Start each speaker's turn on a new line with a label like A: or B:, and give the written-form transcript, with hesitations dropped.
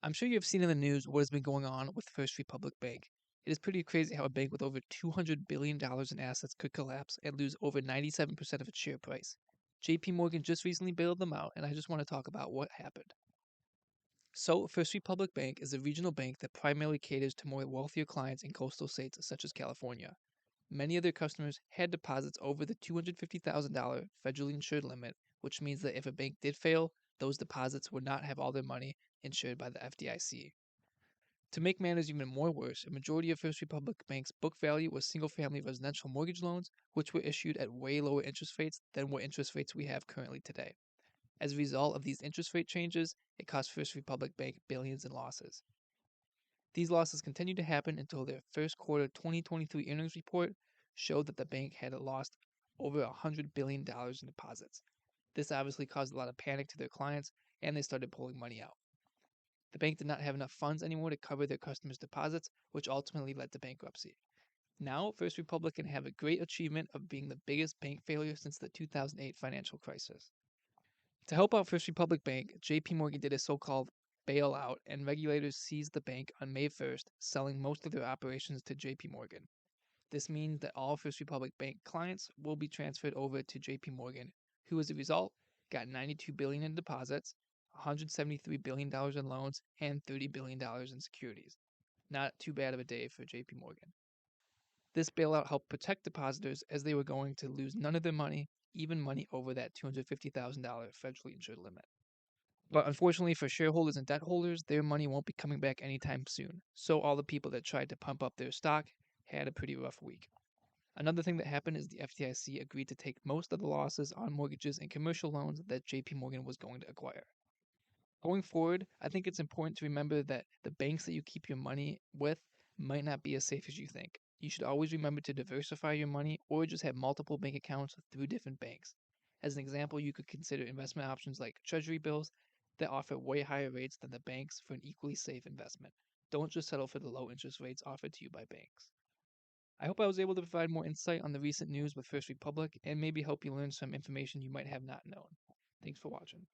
A: I'm sure you've seen in the news what has been going on with First Republic Bank. It is pretty crazy how a bank with over $200 billion in assets could collapse and lose over 97% of its share price. JP Morgan just recently bailed them out, and I just want to talk about what happened. So, First Republic Bank is a regional bank that primarily caters to more wealthier clients in coastal states such as California. Many of their customers had deposits over the $250,000 federally insured limit, which means that if a bank did fail, those deposits would not have all their money insured by the FDIC. To make matters even more worse, a majority of First Republic Bank's book value was single family residential mortgage loans, which were issued at way lower interest rates than what interest rates we have currently today. As a result of these interest rate changes, it cost First Republic Bank billions in losses. These losses continued to happen until their first quarter 2023 earnings report showed that the bank had lost over $100 billion in deposits. This obviously caused a lot of panic to their clients, and they started pulling money out. The bank did not have enough funds anymore to cover their customers' deposits, which ultimately led to bankruptcy. Now, First Republic can have a great achievement of being the biggest bank failure since the 2008 financial crisis. To help out First Republic Bank, JP Morgan did a so-called bailout, and regulators seized the bank on May 1st, selling most of their operations to JP Morgan. This means that all First Republic Bank clients will be transferred over to JP Morgan, who as a result got $92 billion in deposits, $173 billion in loans, and $30 billion in securities. Not too bad of a day for JP Morgan. This bailout helped protect depositors as they were going to lose none of their money, even money over that $250,000 federally insured limit. But unfortunately for shareholders and debt holders, their money won't be coming back anytime soon. So all the people that tried to pump up their stock had a pretty rough week. Another thing that happened is the FDIC agreed to take most of the losses on mortgages and commercial loans that JP Morgan was going to acquire. Going forward, I think it's important to remember that the banks that you keep your money with might not be as safe as you think. You should always remember to diversify your money or just have multiple bank accounts through different banks. As an example, you could consider investment options like treasury bills that offer way higher rates than the banks for an equally safe investment. Don't just settle for the low interest rates offered to you by banks. I hope I was able to provide more insight on the recent news with First Republic and maybe help you learn some information you might have not known. Thanks for watching.